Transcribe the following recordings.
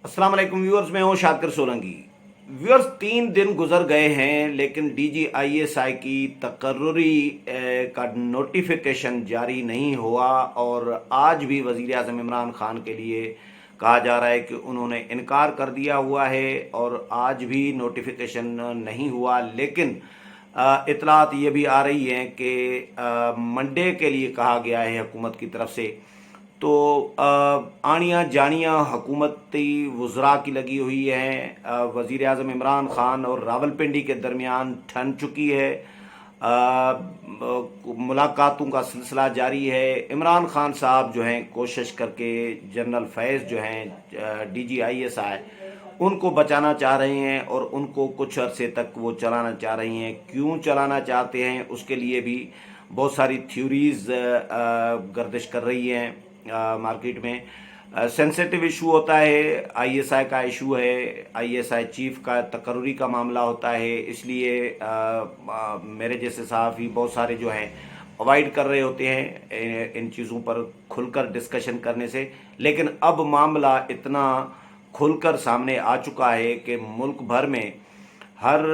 अस्सलाम वालेकुम व्यूअर्स, मैं हूं शाकिर सोलंकी। व्यूअर्स, 3 दिन गुजर गए हैं लेकिन DGISI की तकर्रुरी का नोटिफिकेशन जारी नहीं हुआ और आज भी वजीर आज़म इमरान खान के लिए कहा जा रहा है कि उन्होंने इनकार कर दिया हुआ है और आज भी नोटिफिकेशन नहीं हुआ। लेकिन इतलात ये भी आ रही हैं कि मंडे के लिए कहा गया है हुकूमत की तरफ से। तो आनियाँ जानियाँ हुकूमती वज़रा की लगी हुई हैं। वज़ीर आज़म इमरान खान और रावलपिंडी के दरमियान ठन चुकी है। मुलाकातों का सिलसिला जारी है। इमरान खान साहब जो हैं कोशिश करके जनरल फैज़ जो हैं DGISI उनको बचाना चाह रहे हैं और उनको कुछ अरसे तक वो चलाना चाह रही हैं। क्यों चलाना चाहते हैं उसके लिए भी बहुत सारी थ्योरीज गर्दिश कर रही हैं मार्केट में। सेंसिटिव इशू होता है, ISI का इशू है, ISI चीफ का तकर्रुरी का मामला होता है, इसलिए मेरे जैसे सहाफ़ी बहुत सारे जो हैं अवॉइड कर रहे होते हैं इन चीज़ों पर खुलकर डिस्कशन करने से। लेकिन अब मामला इतना खुलकर सामने आ चुका है कि मुल्क भर में हर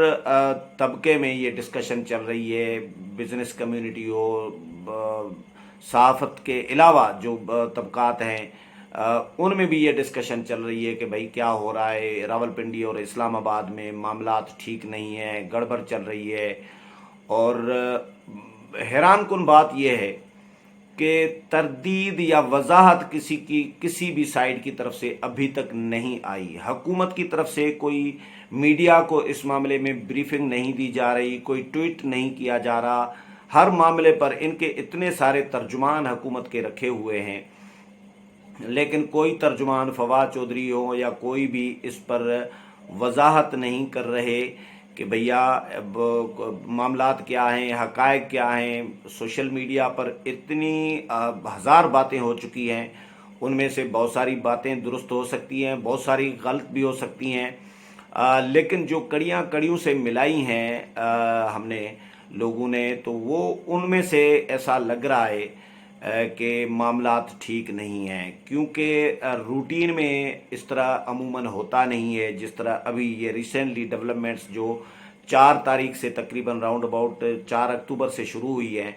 तबके में ये डिस्कशन चल रही है। बिजनेस कम्युनिटी हो, सहाफ़त के अलावा जो तबकात हैं उनमें भी ये डिस्कशन चल रही है कि भाई क्या हो रहा है। रावलपिंडी और इस्लामाबाद में मामलात ठीक नहीं है, गड़बड़ चल रही है। और हैरान कुन बात यह है कि तरदीद या वजाहत किसी भी साइड की तरफ से अभी तक नहीं आई। हुकूमत की तरफ से कोई मीडिया को इस मामले में ब्रीफिंग नहीं दी जा रही, कोई ट्वीट नहीं किया जा रहा। हर मामले पर इनके इतने सारे तर्जुमान हुकूमत के रखे हुए हैं, लेकिन कोई तर्जुमान फवाद चौधरी हो या कोई भी इस पर वजाहत नहीं कर रहे कि भैया मामलात क्या हैं, हकायक क्या हैं। सोशल मीडिया पर इतनी हज़ार बातें हो चुकी हैं, उनमें से बहुत सारी बातें दुरुस्त हो सकती हैं, बहुत सारी गलत भी हो सकती हैं। लेकिन जो कड़ियाँ कड़ियों से मिलाई हैं हमने लोगों ने, तो वो उनमें से ऐसा लग रहा है कि मामलात ठीक नहीं हैं। क्योंकि रूटीन में इस तरह अमूमन होता नहीं है जिस तरह अभी ये रिसेंटली डेवलपमेंट्स जो 4 तारीख से तकरीबन राउंड अबाउट 4 अक्टूबर से शुरू हुई है।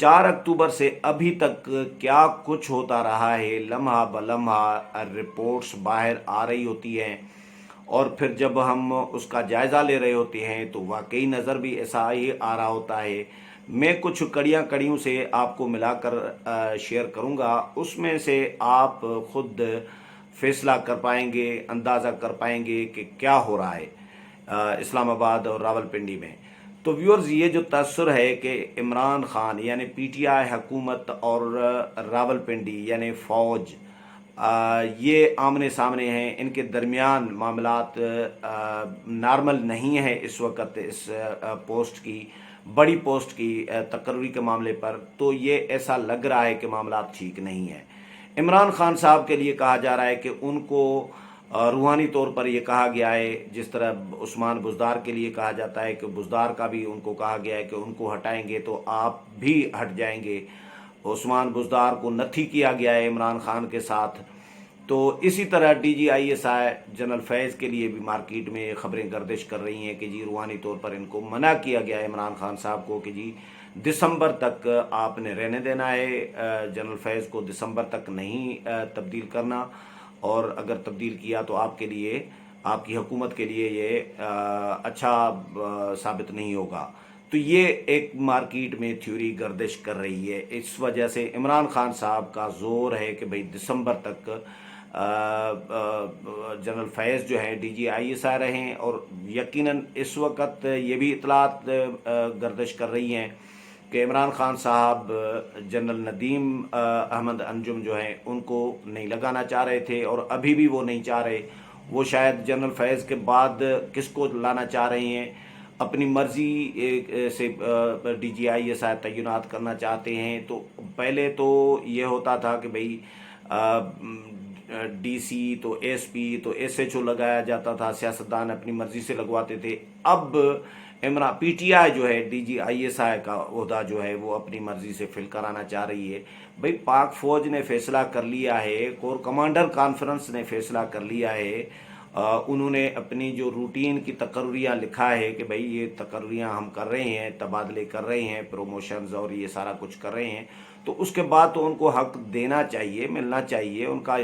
4 अक्टूबर से अभी तक क्या कुछ होता रहा है, लम्हा ब लम्हा रिपोर्ट्स बाहर आ रही होती हैं और फिर जब हम उसका जायज़ा ले रहे होते हैं तो वाकई नज़र भी ऐसा ही आ रहा होता है। मैं कुछ कड़ियों से आपको मिलाकर शेयर करूंगा, उसमें से आप खुद फैसला कर पाएंगे, अंदाज़ा कर पाएंगे कि क्या हो रहा है इस्लामाबाद और रावलपिंडी में। तो व्यूअर्स, ये जो तअस्सुर है कि इमरान खान यानी PTI हुकूमत और रावलपिंडी यानी फ़ौज ये आमने सामने हैं, इनके दरमियान मामलात नॉर्मल नहीं है इस वक्त। इस पोस्ट की बड़ी पोस्ट की तकर्री के मामले पर तो ये ऐसा लग रहा है कि मामलात ठीक नहीं है। इमरान खान साहब के लिए कहा जा रहा है कि उनको रूहानी तौर पर यह कहा गया है, जिस तरह उस्मान बुज़दार के लिए कहा जाता है कि बुज़दार का भी उनको कहा गया है कि उनको हटाएंगे तो आप भी हट जाएंगे। उस्मान बुज़दार को नथी किया गया है इमरान खान के साथ। तो इसी तरह DGISI जनरल फैज़ के लिए भी मार्केट में खबरें गर्दिश कर रही हैं कि जी रूहानी तौर पर इनको मना किया गया है इमरान खान साहब को कि जी दिसंबर तक आपने रहने देना है, जनरल फैज़ को दिसंबर तक नहीं तब्दील करना, और अगर तब्दील किया तो आपके लिए, आपकी हुकूमत के लिए ये अच्छा साबित नहीं होगा। तो ये एक मार्केट में थ्योरी गर्दिश कर रही है। इस वजह से इमरान खान साहब का जोर है कि भाई दिसंबर तक जनरल फैज़ जो है DGISI रहें। और यकीनन इस वक्त ये भी इतलात गर्दिश कर रही हैं कि इमरान खान साहब जनरल नदीम अहमद अंजुम जो हैं उनको नहीं लगाना चाह रहे थे और अभी भी वो नहीं चाह रहे। वो शायद जनरल फैज़ के बाद किसको लाना चाह रहे हैं, अपनी मर्ज़ी से DGISI तैनात करना चाहते हैं। तो पहले तो ये होता था कि भाई DC तो SP तो SHO लगाया जाता था, सियासतदान अपनी मर्ज़ी से लगवाते थे। अब عمران پی ٹی آئی جو ہے DGISI کا عہدہ جو ہے وہ اپنی مرضی سے فل کرانا چاہ رہی ہے. بھئی پاک فوج نے فیصلہ کر لیا ہے، کور کمانڈر کانفرنس نے فیصلہ کر لیا ہے، انہوں نے اپنی جو روٹین کی تقرریاں لکھا ہے کہ بھئی یہ تقرریاں ہم کر رہے ہیں، تبادلے کر رہے ہیں، پروموشنز اور یہ سارا کچھ کر رہے ہیں، تو اس کے بعد تو ان کو حق دینا چاہیے، ملنا چاہیے، ان کا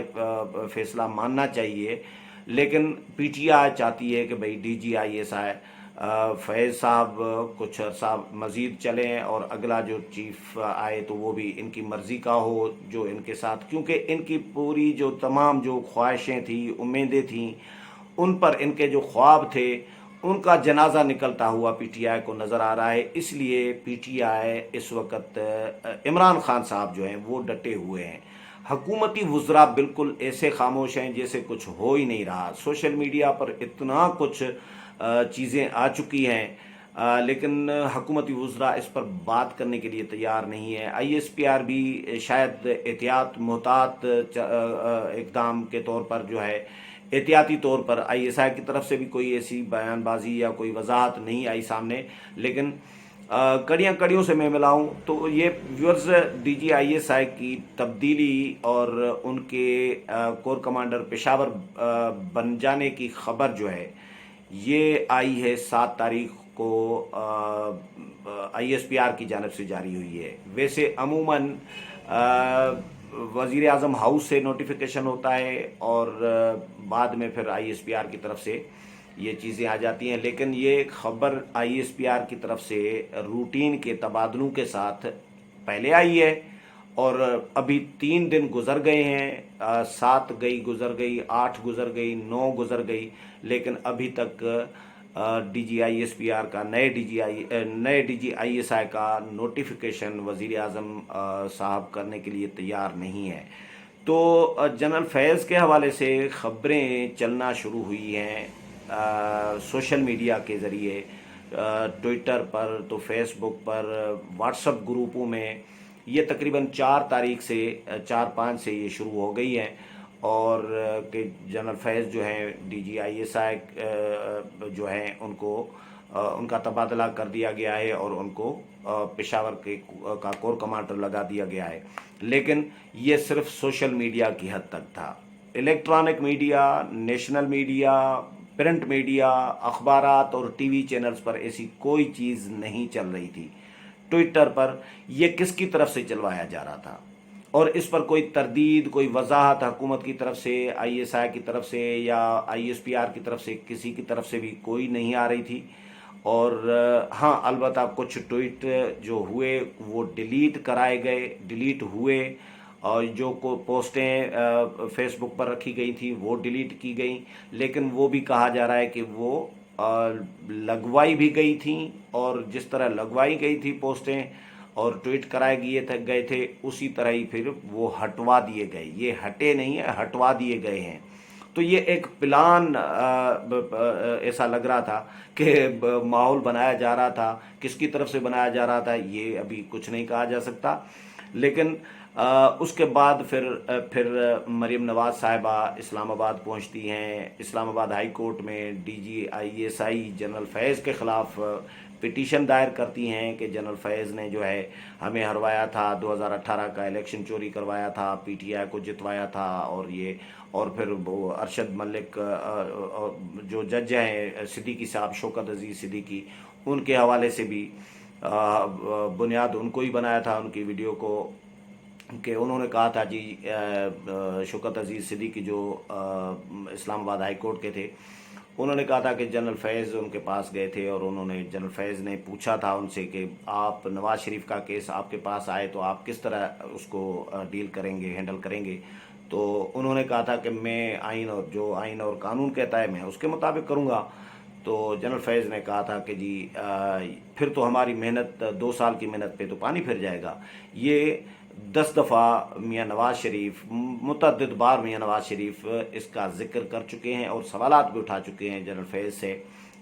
فیصلہ ماننا چاہیے. لیکن پی ٹی آئی چاہتی ہے کہ بھئی DGISI فیض صاحب کچھ عرصہ مزید چلیں اور اگلا جو چیف آئے تو وہ بھی ان کی مرضی کا ہو، جو ان کے ساتھ، کیونکہ ان کی پوری جو تمام جو خواہشیں تھیں، امیدیں تھیں، ان پر ان کے جو خواب تھے ان کا جنازہ نکلتا ہوا پی ٹی آئی کو نظر آ رہا ہے. اس لیے پی ٹی آئی اس وقت عمران خان صاحب جو ہیں وہ ڈٹے ہوئے ہیں. حکومتی وزراء بالکل ایسے خاموش ہیں جیسے کچھ ہو ہی نہیں رہا. سوشل میڈیا پر اتنا کچھ چیزیں آ چکی ہیں، لیکن حکومتی وزراء اس پر بات کرنے کے لیے تیار نہیں ہے. ISPR بھی شاید احتیاط محتاط اقدام کے طور پر جو ہے احتیاطی طور پر ISI کی طرف سے بھی کوئی ایسی بیان بازی یا کوئی وضاحت نہیں آئی سامنے. لیکن کڑیوں سے میں ملاؤں تو یہ ویورز DGISI کی تبدیلی اور ان کے کور کمانڈر پشاور بن جانے کی خبر جو ہے یہ آئی ہے 7 تاریخ کو ISPR کی جانب سے جاری ہوئی ہے. ویسے عموماً وزیر اعظم ہاؤس سے نوٹیفیکیشن ہوتا ہے اور بعد میں پھر ISPR کی طرف سے یہ چیزیں آ جاتی ہیں. لیکن یہ خبر ISPR کی طرف سے روٹین کے تبادلوں کے ساتھ پہلے آئی ہے اور ابھی 3 دن گزر گئے ہیں، 7 گزر گئی، 8 گزر گئی، 9 گزر گئی، لیکن ابھی تک DGISPR کا نئے DGISI کا نوٹیفیکیشن وزیر اعظم صاحب کرنے کے لیے تیار نہیں ہے. تو جنرل فیض کے حوالے سے خبریں چلنا شروع ہوئی ہیں سوشل میڈیا کے ذریعے، ٹویٹر پر، تو فیس بک پر، واٹس ایپ گروپوں میں. یہ تقریباً 4-5 سے یہ شروع ہو گئی ہیں اور کہ جنرل فیض جو ہیں DGISI جو ہیں ان کا تبادلہ کر دیا گیا ہے اور ان کو پشاور کا کور کمانڈر لگا دیا گیا ہے. لیکن یہ صرف سوشل میڈیا کی حد تک تھا. Electronic media, national media, print media, اخبارات اور ٹی وی چینلز پر ایسی کوئی چیز نہیں چل رہی تھی. ٹویٹر پر یہ کس کی طرف سے چلوایا جا رہا تھا اور اس پر کوئی تردید، کوئی وضاحت حکومت کی طرف سے، ISI کی طرف سے یا ISPR کی طرف سے، کسی کی طرف سے بھی کوئی نہیں آ رہی تھی. اور ہاں البتہ کچھ ٹویٹ جو ہوئے وہ ڈیلیٹ ہوئے اور جو پوسٹیں فیس بک پر رکھی گئی تھیں وہ ڈیلیٹ کی گئیں. لیکن وہ بھی کہا جا رہا ہے کہ وہ لگوائی بھی گئی تھیں اور جس طرح لگوائی گئی تھی پوسٹیں اور ٹویٹ کرائے گئے تھے اسی طرح ہی پھر وہ ہٹوا دیے گئے. یہ ہٹے نہیں ہیں، ہٹوا دیے گئے ہیں. تو یہ ایک پلان ایسا لگ رہا تھا کہ ماحول بنایا جا رہا تھا. کس کی طرف سے بنایا جا رہا تھا یہ ابھی کچھ نہیں کہا جا سکتا. لیکن اس کے بعد پھر مریم نواز صاحبہ اسلام آباد پہنچتی ہیں. اسلام آباد ہائی کورٹ میں DGISI جنرل فیض کے خلاف پٹیشن دائر کرتی ہیں کہ جنرل فیض نے جو ہے ہمیں ہروایا تھا، 2018 کا الیکشن چوری کروایا تھا، PTI کو جتوایا تھا. اور پھر وہ ارشد ملک جو جج ہیں صدیقی صاحب، شوکت عزیز صدیقی، ان کے حوالے سے بھی بنیاد ان کو ہی بنایا تھا ان کی ویڈیو کو، کہ انہوں نے کہا تھا جی شوکت عزیز صدیقی جو اسلام آباد ہائی کورٹ کے تھے، انہوں نے کہا تھا کہ جنرل فیض ان کے پاس گئے تھے اور جنرل فیض نے پوچھا تھا ان سے کہ آپ نواز شریف کا کیس آپ کے پاس آئے تو آپ کس طرح اس کو ڈیل کریں گے، ہینڈل کریں گے. تو انہوں نے کہا تھا کہ میں آئین اور قانون کہتا ہے میں اس کے مطابق کروں گا. تو جنرل فیض نے کہا تھا کہ جی پھر تو ہماری محنت 2 سال کی محنت پہ تو پانی پھر جائے گا. یہ 10 دفعہ میاں نواز شریف، متعدد بار میاں نواز شریف اس کا ذکر کر چکے ہیں اور سوالات بھی اٹھا چکے ہیں جنرل فیض سے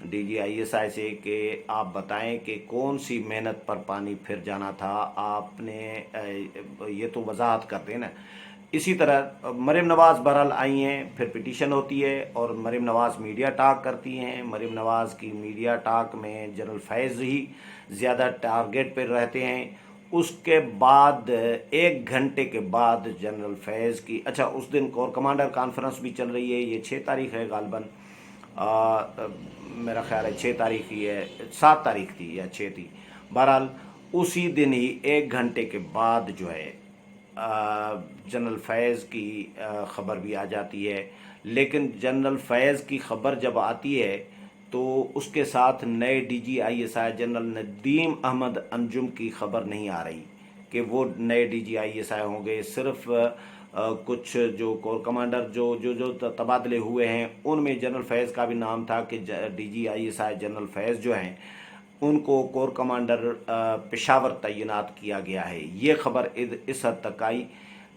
DGISI से कि आप बताएं कि कौन सी मेहनत पर पानी फिर जाना था आपने, ये तो वजाहत कर दें ना। इसी तरह मरीम नवाज़ बहरहाल आई हैं, फिर पिटीशन होती है और मरीम नवाज़ मीडिया टॉक करती हैं। मरीम नवाज़ की मीडिया टॉक में जनरल फैज़ ही ज़्यादा टारगेट पर रहते हैं। उसके बाद 1 घंटे के बाद जनरल फैज़ की, अच्छा उस दिन कोर कमांडर कॉन्फ्रेंस भी चल रही है, ये 6 तारीख है गालबन, मेरा ख्याल है 6 तारीख ही है, 7 तारीख थी या 6 थी। बहरहाल उसी दिन ही 1 घंटे के बाद जो है जनरल फैज़ की ख़बर भी आ जाती है। लेकिन जनरल फैज़ की ख़बर जब आती है तो उसके साथ नए DGISI जनरल नदीम अहमद अंजुम की ख़बर नहीं आ रही कि वो नए DGISI होंगे। सिर्फ कुछ जो कोर कमांडर जो तबादले हुए हैं उनमें जनरल फैज़ का भी नाम था कि DGISI जनरल फैज़ जो हैं उनको कोर कमांडर पेशावर तैनात किया गया है। ये खबर इस हद तक आई,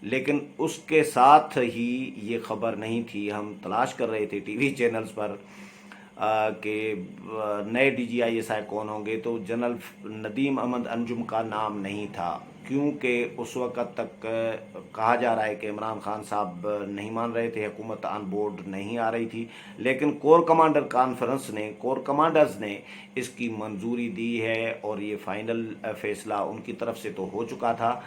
लेकिन उसके साथ ही ये खबर नहीं थी, हम तलाश कर रहे थे टीवी चैनल्स पर कि नए DGISI कौन होंगे, तो जनरल नदीम अहमद अंजुम का नाम नहीं था, क्योंकि उस वक़्त तक कहा जा रहा है कि इमरान खान साहब नहीं मान रहे थे, हुकूमत ऑन बोर्ड नहीं आ रही थी। लेकिन कोर कमांडर कॉन्फ्रेंस ने, कोर कमांडर्स ने इसकी मंजूरी दी है और ये फाइनल फ़ैसला उनकी तरफ से तो हो चुका था।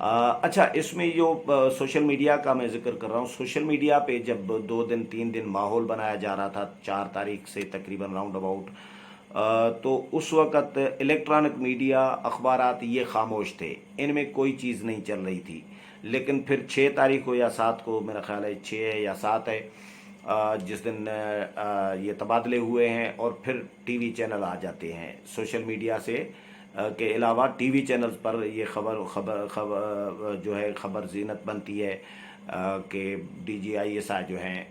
अच्छा, इसमें जो सोशल मीडिया का मैं जिक्र कर रहा हूँ, सोशल मीडिया पे जब 2 दिन 3 दिन माहौल बनाया जा रहा था 4 तारीख से तकरीबन राउंड अबाउट, तो उस वक़्त इलेक्ट्रॉनिक मीडिया अखबारात ये खामोश थे, इनमें कोई चीज़ नहीं चल रही थी। लेकिन फिर 6 तारीख को या 7 को, मेरा ख्याल है 6 है या 7 है, जिस दिन ये तबादले हुए हैं और फिर टीवी चैनल आ जाते हैं सोशल मीडिया से के अलावा टीवी चैनल्स पर ये खबर जो है खबर ज़ीनत बनती है कि DGISI जो हैं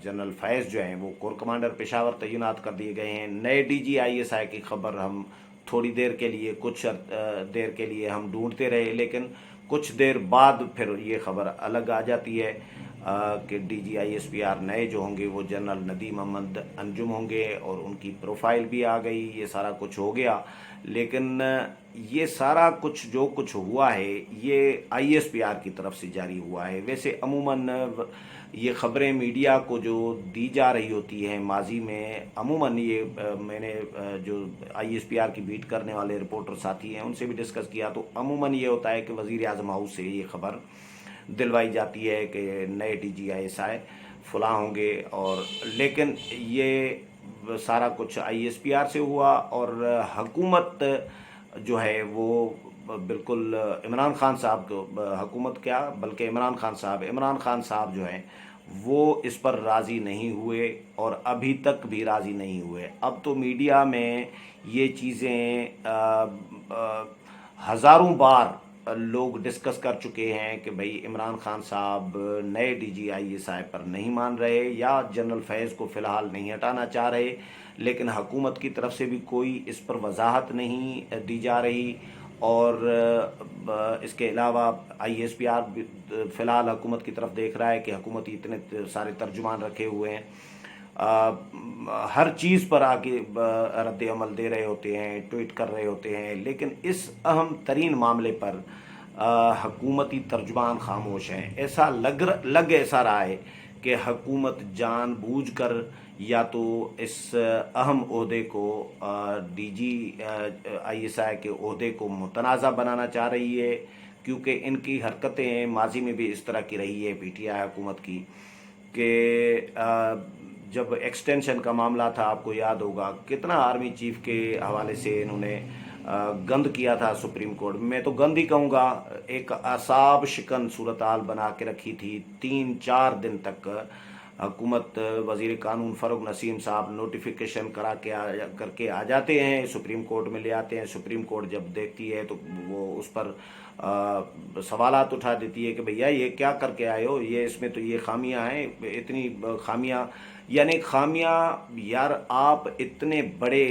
जनरल फैज़ जो हैं वो कोर कमांडर पेशावर तैनात कर दिए गए हैं। नए DGISI की खबर हम थोड़ी देर के लिए, कुछ देर के लिए हम ढूंढते रहे, लेकिन कुछ देर बाद फिर ये खबर अलग आ जाती है कि DGISPR नए जो होंगे वो जनरल नदीम अहमद अंजुम होंगे और उनकी प्रोफाइल भी आ गई, ये सारा कुछ हो गया। लेकिन ये सारा कुछ जो कुछ हुआ है ये ISPR की तरफ से जारी हुआ है। वैसे अमूमन ये ख़बरें मीडिया को जो दी जा रही होती हैं माजी में, अमूमन ये मैंने जो ISPR की बीट करने वाले रिपोर्टर साथी हैं उनसे भी डिस्कस किया, तो अमूमन ये होता है कि वज़ीर आज़म हाउस से ये खबर दिलवाई जाती है कि नए DGISI फलां होंगे, और लेकिन ये सारा कुछ ISPR से हुआ और हुकूमत जो है वो बिल्कुल इमरान खान साहब को, हुकूमत क्या बल्कि इमरान खान साहब जो हैं वो इस पर राज़ी नहीं हुए और अभी तक भी राज़ी नहीं हुए। अब तो मीडिया में ये चीज़ें हज़ारों बार लोग डिस्कस कर चुके हैं कि भाई इमरान खान साहब नए DGISI पर नहीं मान रहे या जनरल फैज़ को फ़िलहाल नहीं हटाना चाह रहे, लेकिन हुकूमत की तरफ से भी कोई इस पर वजाहत नहीं दी जा रही। और इसके अलावा ISPR फ़िलहाल हुकूमत की तरफ देख रहा है कि हुकूमत इतने सारे तर्जुमान रखे हुए हैं, हर चीज़ पर आके रद्द अमल दे रहे होते हैं, ट्वीट कर रहे होते हैं, लेकिन इस अहम तरीन मामले पर हुकूमती तर्जुमान खामोश हैं। ऐसा लग ऐसा रहा है कि हुकूमत जानबूझकर या तो इस अहम ओहदे को DGISI के ओहदे को मुतनाज़ा बनाना चाह रही है, क्योंकि इनकी हरकतें माजी में भी इस तरह की रही है PTI हुकूमत की कि जब एक्सटेंशन का मामला था, आपको याद होगा कितना आर्मी चीफ के हवाले से इन्होंने गंद किया था सुप्रीम कोर्ट में। मैं तो गंद ही कहूँगा, एक असाब शिकन सूरत हाल बना के रखी थी। 3-4 दिन तक हुकूमत, वज़ीर कानून फ़ारूक नसीम साहब नोटिफिकेशन करके आ जाते हैं, सुप्रीम कोर्ट में ले आते हैं। सुप्रीम कोर्ट जब देखती है तो वो उस पर सवालात उठा देती है कि भैया ये क्या करके आए हो, ये इसमें तो ये खामियां हैं, इतनी खामियां, यानी खामियां, यार आप इतने बड़े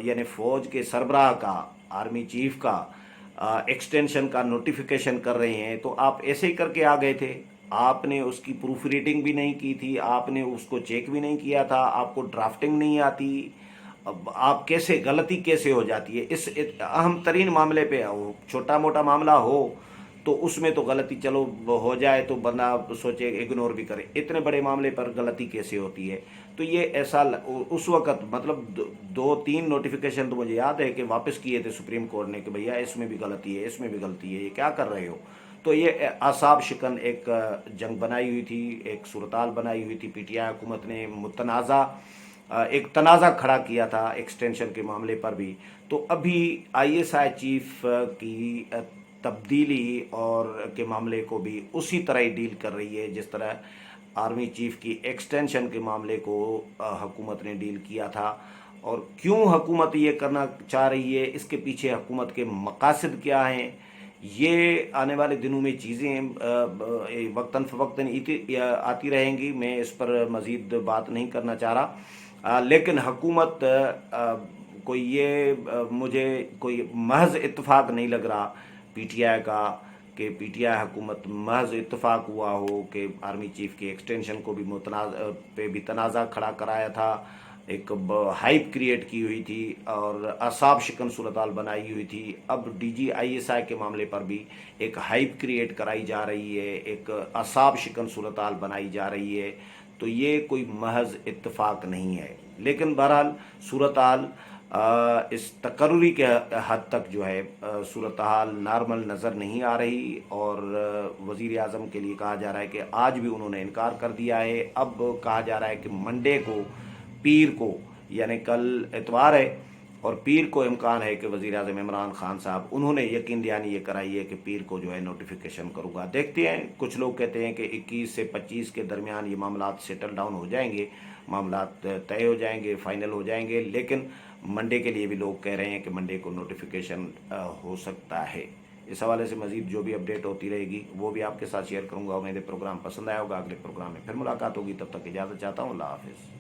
यानी फ़ौज के सरबराह का, आर्मी चीफ का एक्सटेंशन का नोटिफिकेशन कर रहे हैं, तो आप ऐसे ही करके आ गए थे। आपने उसकी प्रूफ रीडिंग भी नहीं की थी, आपने उसको चेक भी नहीं किया था, आपको ड्राफ्टिंग नहीं आती। अब आप कैसे, गलती कैसे हो जाती है इस अहम तरीन मामले पे? हो छोटा मोटा मामला हो तो उसमें तो गलती चलो हो जाए तो बंदा सोचे इग्नोर भी करे, इतने बड़े मामले पर गलती कैसे होती है? तो ये ऐसा उस वक्त मतलब दो तीन नोटिफिकेशन तो मुझे याद है कि वापस किए थे सुप्रीम कोर्ट ने कि भैया इसमें भी गलती है, इसमें भी गलती है, ये क्या कर रहे हो? तो ये आसाब शिकन एक जंग बनाई हुई थी, एक सूरताल बनाई हुई थी। पीटीआई हुकूमत ने मुतनाज़ा एक तनाज़ा खड़ा किया था एक्सटेंशन के मामले पर भी। तो अभी आईएसआई चीफ की तब्दीली और के मामले को भी उसी तरह ही डील कर रही है जिस तरह आर्मी चीफ की एक्सटेंशन के मामले को हुकूमत ने डील किया था। और क्यों हुकूमत ये करना चाह रही है, इसके पीछे हुकूमत के मकासद क्या हैं, ये आने वाले दिनों में चीज़ें वक्तन फ़वक्तन आती रहेंगी। मैं इस पर मज़ीद बात नहीं करना चाह रहा, लेकिन हुकूमत कोई ये मुझे कोई महज इत्तेफाक नहीं लग रहा पीटीआई का कि पीटीआई हुकूमत महज इत्तेफाक हुआ हो कि आर्मी चीफ की एक्सटेंशन को भी पे भी तनाज़ा खड़ा कराया था, एक हाइप क्रिएट की हुई थी और असाब शिकन सूरताल बनाई हुई थी। अब डीजीआईएसआई के मामले पर भी एक हाइप क्रिएट कराई जा रही है, एक असाब शिकन सूरताल बनाई जा रही है। तो ये कोई महज इत्तेफाक नहीं है, लेकिन बहरहाल सूरताल इस तकर्री के हद तक जो है सूरत हाल नॉर्मल नज़र नहीं आ रही। और वज़ीर आज़म के लिए कहा जा रहा है कि आज भी उन्होंने इनकार कर दिया है। अब कहा जा रहा है कि मंडे को, पीर को, यानी कल इतवार है और पीर को इम्कान है कि वज़ीर आज़म इमरान खान साहब, उन्होंने यकीन दहानी ये कराई है कि पीर को जो है नोटिफिकेशन करूँगा। देखते हैं, कुछ लोग कहते हैं कि 21 से 25 के दरमियान ये मामला सेटल डाउन हो जाएंगे, मामला तय हो जाएंगे, फाइनल हो जाएंगे। लेकिन मंडे के लिए भी लोग कह रहे हैं कि मंडे को नोटिफिकेशन हो सकता है। इस हवाले से मज़ीद जो भी अपडेट होती रहेगी वो भी आपके साथ शेयर करूँगा। मेरे प्रोग्राम पसंद आया होगा, अगले प्रोग्राम में फिर मुलाकात होगी। तब तक इजाज़त चाहता हूँ। अल्लाह हाफ़िज़।